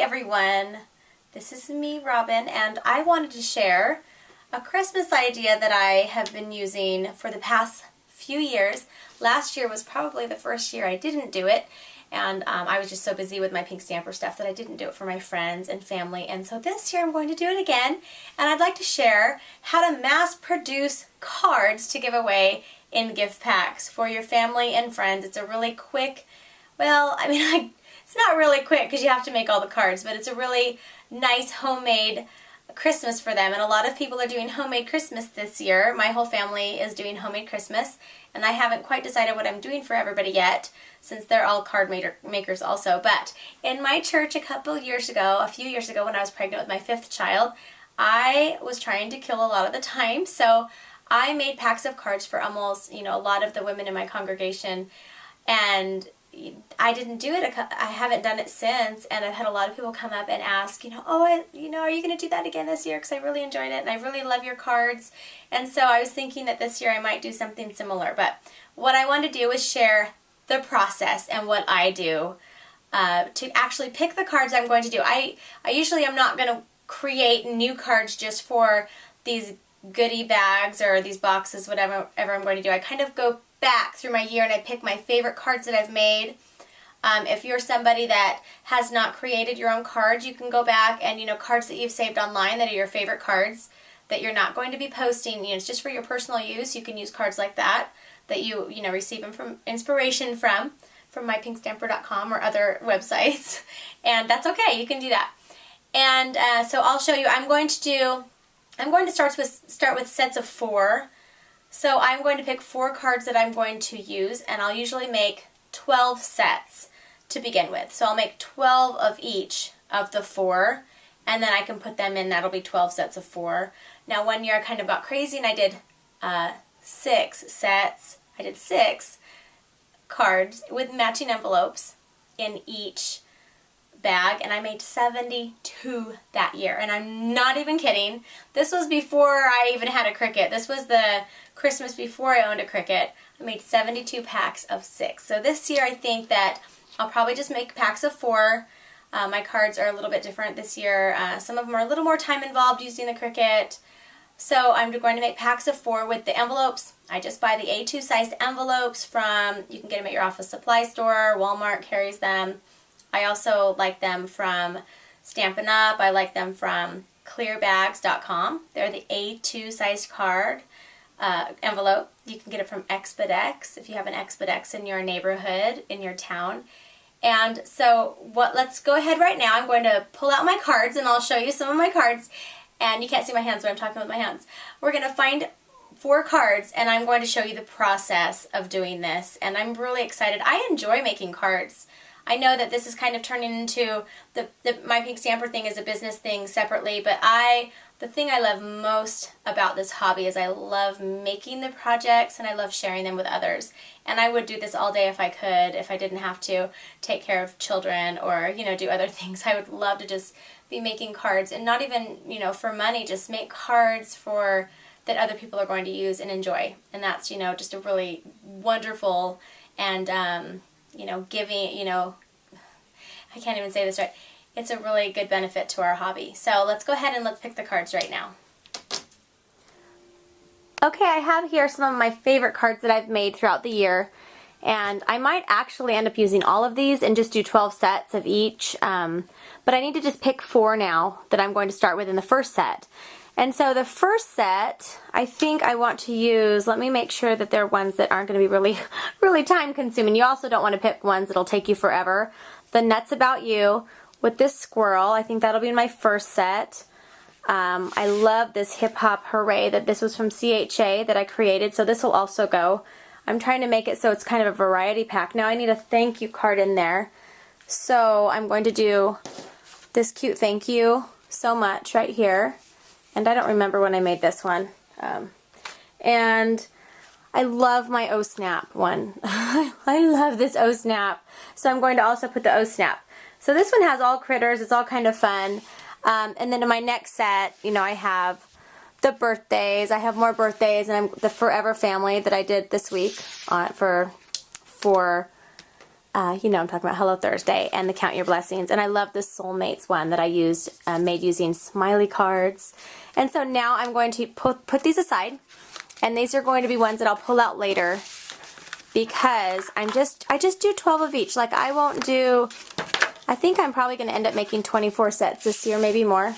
everyone, this is me, Robin, and I wanted to share a Christmas idea that I have been using for the past few years. Last year was probably the first year I didn't do it, and I was just so busy with my pink stamper stuff that I didn't do it for my friends and family, and so this year I'm going to do it again, and I'd like to share how to mass produce cards to give away in gift packs for your family and friends. It's a really quick, it's not really quick because you have to make all the cards, but it's a really nice homemade Christmas for them. And a lot of people are doing homemade Christmas this year. My whole family is doing homemade Christmas, and I haven't quite decided what I'm doing for everybody yet, since they're all card makers also. But in my church a few years ago when I was pregnant with my 5th child, I was trying to kill a lot of the time, so I made packs of cards for almost, a lot of the women in my congregation, and I didn't do it. I haven't done it since, and I've had a lot of people come up and ask, are you going to do that again this year? Because I really enjoyed it, and I really love your cards. And so I was thinking that this year I might do something similar. But what I wanted to do is share the process and what I do to actually pick the cards I'm going to do. I usually am not going to create new cards just for these goodie bags or these boxes, whatever I'm going to do. I kind of go back through my year and I pick my favorite cards that I've made. If you're somebody that has not created your own cards, you can go back and, cards that you've saved online that are your favorite cards that you're not going to be posting, it's just for your personal use. You can use cards like that you receive inspiration from mypinkstamper.com or other websites, and that's okay. You can do that. And so I'll show you. I'm going to start with sets of 4. So I'm going to pick 4 cards that I'm going to use, and I'll usually make 12 sets to begin with. So I'll make 12 of each of the 4, and then I can put them in. That'll be 12 sets of 4. Now one year I kind of got crazy and I did 6 sets. I did 6 cards with matching envelopes in each bag, and I made 72 that year, and I'm not even kidding. This was before I even had a Cricut. This was the Christmas before I owned a Cricut. I made 72 packs of 6. So this year I think that I'll probably just make packs of 4. My cards are a little bit different this year. Some of them are a little more time involved using the Cricut. So I'm going to make packs of 4 with the envelopes. I just buy the A2 sized envelopes you can get them at your office supply store. Walmart carries them. I also like them from Stampin' Up. I like them from clearbags.com. They're the A2 sized card envelope. You can get it from Expedex if you have an Expedex in your neighborhood, in your town. And so let's go ahead right now. I'm going to pull out my cards and I'll show you some of my cards. And you can't see my hands, but I'm talking with my hands. We're going to find 4 cards, and I'm going to show you the process of doing this. And I'm really excited. I enjoy making cards. I know that this is kind of turning into my Pink Stamper thing is a business thing separately, but the thing I love most about this hobby is I love making the projects and I love sharing them with others. And I would do this all day if I could, if I didn't have to take care of children or, do other things. I would love to just be making cards, and not even, for money, just make cards that other people are going to use and enjoy. And that's, just a really wonderful and, giving, I can't even say this right. It's a really good benefit to our hobby. So let's go ahead and let's pick the cards right now. Okay, I have here some of my favorite cards that I've made throughout the year. And I might actually end up using all of these and just do 12 sets of each. But I need to just pick 4 now that I'm going to start with in the first set. And so the first set, I think I want to use, let me make sure that they're ones that aren't going to be really, really time consuming. You also don't want to pick ones that'll take you forever. The Nuts About You with this squirrel, I think that'll be in my first set. I love this Hip Hop Hooray, this was from CHA that I created, so this will also go. I'm trying to make it so it's kind of a variety pack. Now I need a thank you card in there. So I'm going to do this cute thank you so much right here. And I don't remember when I made this one. And I love my Oh Snap one. I love this Oh Snap. So I'm going to also put the Oh Snap. So this one has all critters. It's all kind of fun. And then in my next set, I have the birthdays. I have more birthdays, and the Forever Family that I did this week for you know I'm talking about, Hello Thursday, and the Count Your Blessings. And I love the Soulmates one that I used, made using smiley cards. And so now I'm going to put these aside, and these are going to be ones that I'll pull out later, because I just do 12 of each. Like, I won't do, I think I'm probably going to end up making 24 sets this year, maybe more.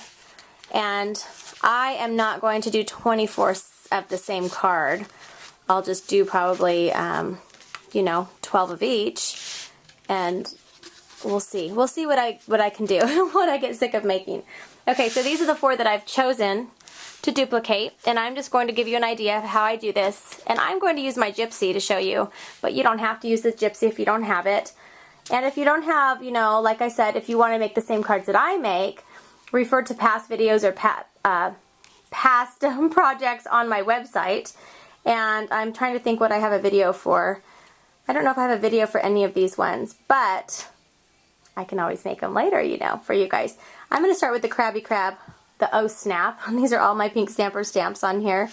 And I am not going to do 24 of the same card. I'll just do probably, you know, 12 of each, and we'll see. We'll see what I can do, what I get sick of making. Okay, so these are the 4 that I've chosen to duplicate, and I'm just going to give you an idea of how I do this. And I'm going to use my Gypsy to show you, but you don't have to use this Gypsy if you don't have it. And if you don't have, you know, like I said, if you want to make the same cards that I make, refer to past videos or past projects on my website. And I'm trying to think what I have a video for. I don't know if I have a video for any of these ones, but I can always make them later, you know, for you guys. I'm going to start with the Krabby Krab, the Oh Snap. These are all my pink stamper stamps on here.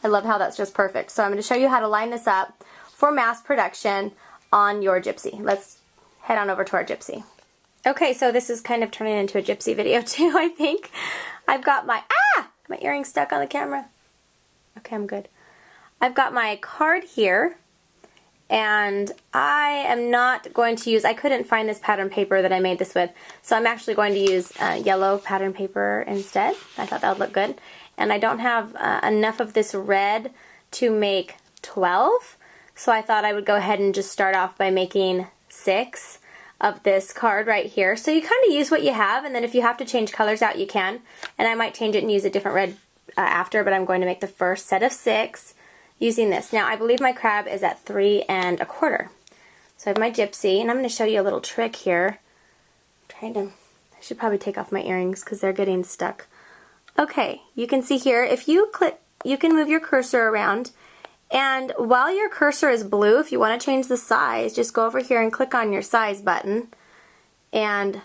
I love how that's just perfect. So I'm going to show you how to line this up for mass production on your Gypsy. Let's head on over to our Gypsy. Okay, so this is kind of turning into a Gypsy video too, I think. I've got my earring stuck on the camera. Okay, I'm good. I've got my card here, and I am not going to use, I couldn't find this pattern paper that I made this with, so I'm actually going to use yellow pattern paper instead. I thought that would look good. And I don't have enough of this red to make 12, so I thought I would go ahead and just start off by making 6 of this card right here. So you kind of use what you have, and then if you have to change colors out, you can. And I might change it and use a different red after, but I'm going to make the first set of 6 using this. Now, I believe my crab is at 3 1/4. So I have my Gypsy, and I'm going to show you a little trick here. I should probably take off my earrings because they're getting stuck. Okay, you can see here, if you click, you can move your cursor around, and while your cursor is blue, if you want to change the size, just go over here and click on your size button. And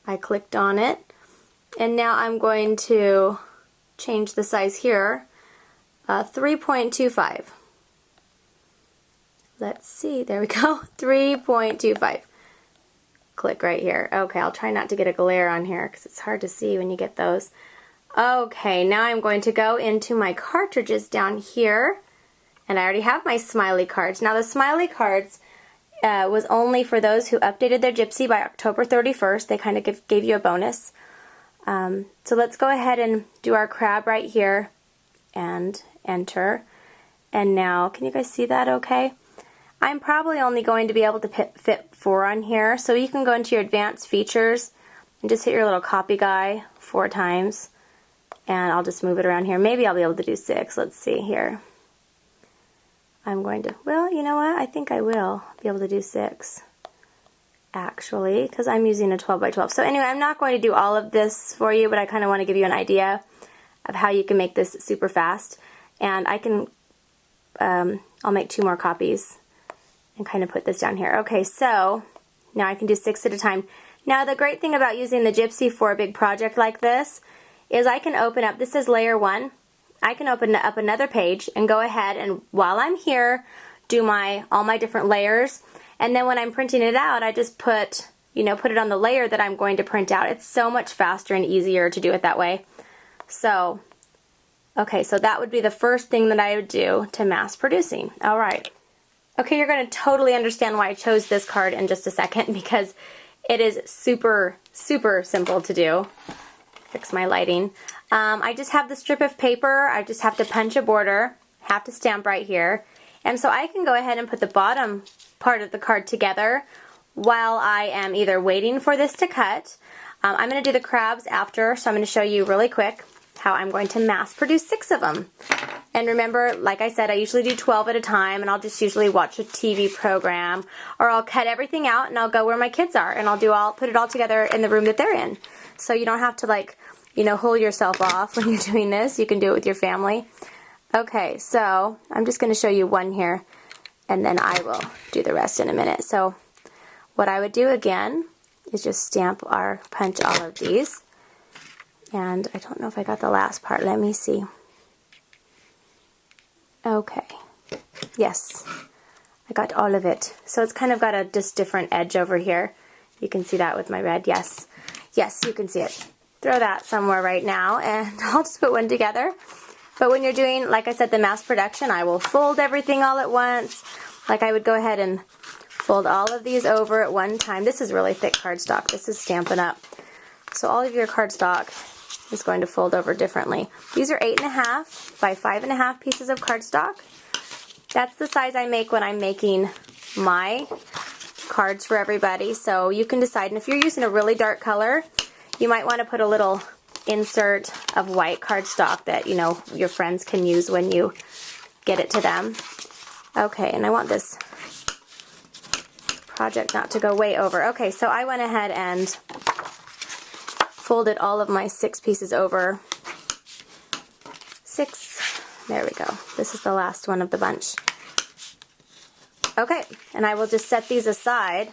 I clicked on it, and now I'm going to change the size here. 3.25. Let's see, there we go, 3.25. Click right here. Okay, I'll try not to get a glare on here because it's hard to see when you get those. Okay, now I'm going to go into my cartridges down here, and I already have my smiley cards. Now the smiley cards was only for those who updated their Gypsy by October 31st. They kind of gave you a bonus. So let's go ahead and do our crab right here and enter. And now, can you guys see that okay? I'm probably only going to be able to fit 4 on here, so you can go into your advanced features and just hit your little copy guy 4 times, and I'll just move it around here. Maybe I'll be able to do 6. Let's see here. I'm going to, well, you know what? I think I will be able to do 6, actually, because I'm using a 12 by 12. So anyway, I'm not going to do all of this for you, but I kind of want to give you an idea of how you can make this super fast. And I can, I'll make 2 more copies and kind of put this down here. Okay, so now I can do 6 at a time. Now the great thing about using the Gypsy for a big project like this is I can open up, this is layer 1, I can open up another page and go ahead and while I'm here do all my different layers, and then when I'm printing it out I just put it on the layer that I'm going to print out. It's so much faster and easier to do it that way. So okay, so that would be the first thing that I would do to mass producing. Alright. Okay, you're going to totally understand why I chose this card in just a second, because it is super, super simple to do. Fix my lighting. I just have the strip of paper, I just have to punch a border, have to stamp right here, and so I can go ahead and put the bottom part of the card together while I am either waiting for this to cut. I'm going to do the crabs after, so I'm going to show you really quick how I'm going to mass produce 6 of them. And remember, like I said, I usually do 12 at a time, and I'll just usually watch a TV program, or I'll cut everything out and I'll go where my kids are, and I'll put it all together in the room that they're in. So you don't have to, like, hold yourself off when you're doing this. You can do it with your family. Okay, so I'm just going to show you one here, and then I will do the rest in a minute. So what I would do again is just stamp or punch all of these. And I don't know if I got the last part. Let me see. Okay. Yes. I got all of it. So it's kind of got a just different edge over here. You can see that with my red, yes. Yes, you can see it. Throw that somewhere right now, and I'll just put one together. But when you're doing, like I said, the mass production, I will fold everything all at once. Like I would go ahead and fold all of these over at one time. This is really thick cardstock. This is Stampin' Up. So all of your cardstock is going to fold over differently. These are 8.5 by 5.5 pieces of cardstock. That's the size I make when I'm making my cards for everybody. So you can decide, and if you're using a really dark color, you might want to put a little insert of white cardstock that, you know, your friends can use when you get it to them. Okay, and I want this project not to go way over. Okay, so I went ahead and folded all of my 6 pieces over. 6. There we go. This is the last one of the bunch. Okay, and I will just set these aside.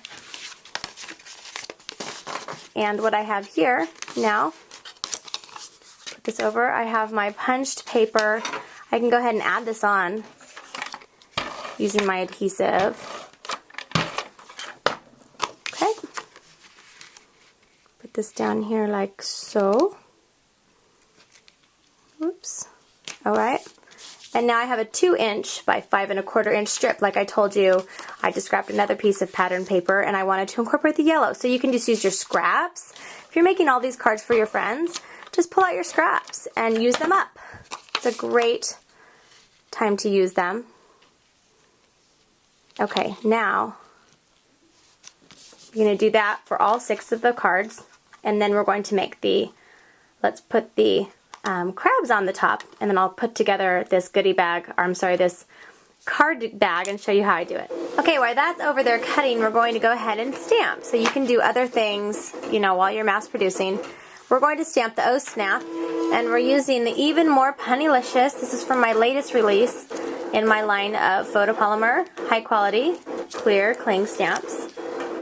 And what I have here now, put this over, I have my punched paper. I can go ahead and add this on using my adhesive. Okay. Put this down here like so. Oops. Alright. And now I have a 2" by 5¼ inch strip. Like I told you, I just grabbed another piece of pattern paper and I wanted to incorporate the yellow. So you can just use your scraps. If you're making all these cards for your friends, just pull out your scraps and use them up. It's a great time to use them. Okay, now you're going to do that for all 6 of the cards, and then we're going to make the, let's put the crabs on the top, and then I'll put together this goodie bag, or I'm sorry, this card bag, and show you how I do it. Okay, while that's over there cutting, we're going to go ahead and stamp. So you can do other things, you know, while you're mass producing. We're going to stamp the Oh Snap, and we're using the Even More Punnylicious. This is from my latest release in my line of photopolymer, high quality, clear cling stamps.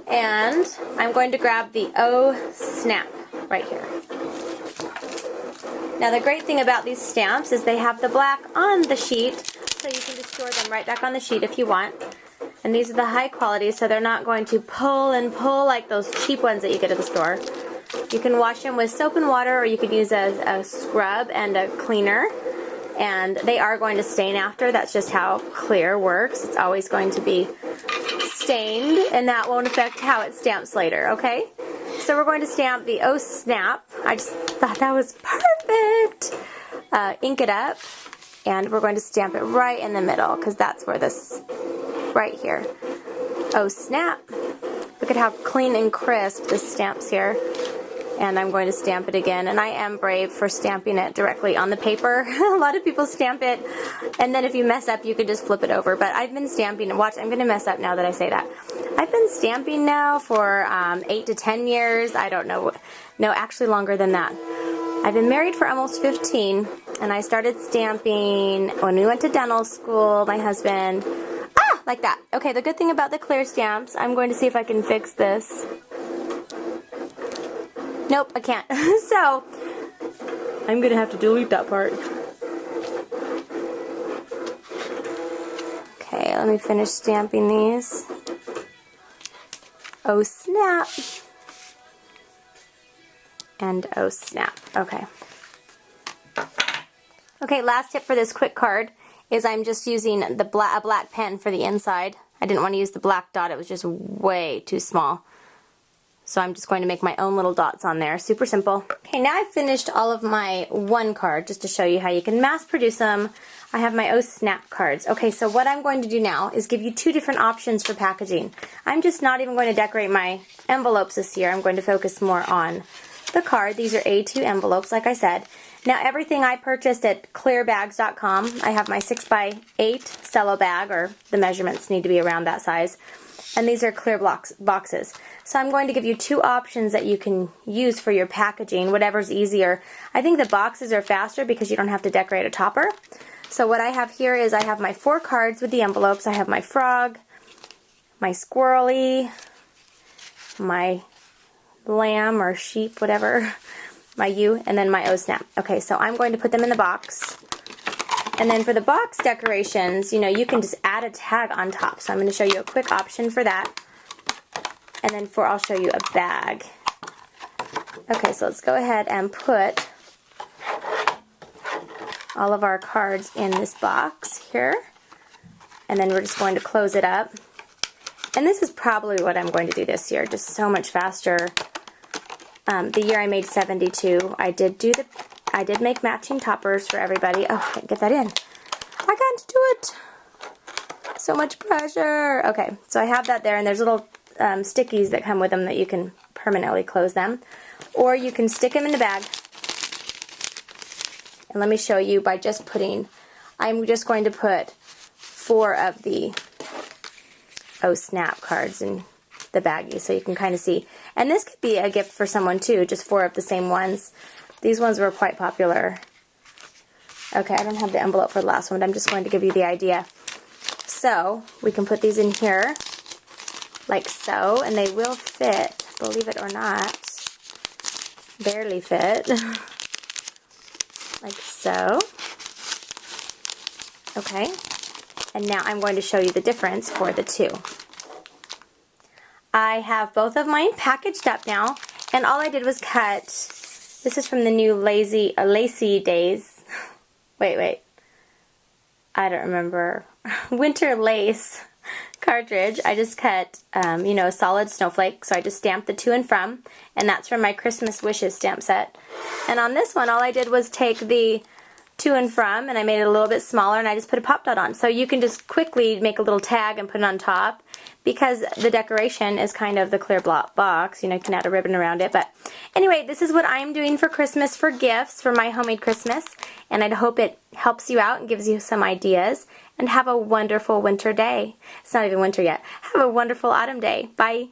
And I'm going to grab the Oh Snap right here. Now the great thing about these stamps is they have the black on the sheet, so you can just store them right back on the sheet if you want. And these are the high quality, so they're not going to pull and pull like those cheap ones that you get at the store. You can wash them with soap and water, or you could use a scrub and a cleaner. And they are going to stain after. That's just how clear works. It's always going to be stained, and that won't affect how it stamps later, okay? So we're going to stamp the Oh Snap. I just thought that was perfect. Ink it up, and we're going to stamp it right in the middle, because that's where this, right here. Oh Snap. Look at how clean and crisp this stamps here. And I'm going to stamp it again, and I am brave for stamping it directly on the paper. A lot of people stamp it, and then if you mess up, you can just flip it over. But I've been stamping, watch, I'm going to mess up now that I say that. I've been stamping now for 8 to 10 years. I don't know. No, actually longer than that. I've been married for almost 15, and I started stamping when we went to dental school, my husband. Ah, like that. Okay, the good thing about the clear stamps, I'm going to see if I can fix this. Nope, I can't. So, I'm going to have to delete that part. Okay, let me finish stamping these. Oh Snap. And Oh Snap. Okay. Okay, last tip for this quick card is I'm just using a black pen for the inside. I didn't want to use the black dot. It was just way too small. So I'm just going to make my own little dots on there. Super simple. Okay, now I've finished all of my one card just to show you how you can mass produce them. I have my Oh Snap cards. Okay, so what I'm going to do now is give you 2 different options for packaging. I'm just not even going to decorate my envelopes this year. I'm going to focus more on the card. These are A2 envelopes, like I said. Now everything I purchased at clearbags.com. I have my 6x8 cello bag, or the measurements need to be around that size. And these are clear boxes. So I'm going to give you 2 options that you can use for your packaging, whatever's easier. I think the boxes are faster because you don't have to decorate a topper. So what I have here is I have my 4 cards with the envelopes. I have my frog, my squirrely, my lamb or sheep, whatever, my ewe, and then my Oh Snap. Okay, so I'm going to put them in the box. And then for the box decorations, you know, you can just add a tag on top. So I'm going to show you a quick option for that. And then I'll show you a bag. Okay, so let's go ahead and put all of our cards in this box here. And then we're just going to close it up. And this is probably what I'm going to do this year, just so much faster. The year I made 72, I did make matching toppers for everybody. Oh, I can't get that in. I can't do it. So much pressure. Okay, so I have that there, and there's little stickies that come with them that you can permanently close them. Or you can stick them in the bag. And let me show you by just putting, I'm just going to put 4 of the Oh Snap cards in the baggie so you can kind of see. And this could be a gift for someone too, just 4 of the same ones. These ones were quite popular. Okay, I don't have the envelope for the last one, but I'm just going to give you the idea. So, we can put these in here, like so, and they will fit, believe it or not. Barely fit. Like so. Okay, and now I'm going to show you the difference for the two. I have both of mine packaged up now, and all I did was cut, this is from the new Lacy Days, wait, I don't remember, Winter Lace cartridge. I just cut, you know, a solid snowflake, so I just stamped the to and from, and that's from my Christmas Wishes stamp set. And on this one, all I did was take the to and from, and I made it a little bit smaller, and I just put a pop dot on. So you can just quickly make a little tag and put it on top, because the decoration is kind of the clear block box. You know, you can add a ribbon around it. But anyway, this is what I'm doing for Christmas for gifts for my homemade Christmas, and I hope it helps you out and gives you some ideas. And have a wonderful winter day. It's not even winter yet. Have a wonderful autumn day. Bye.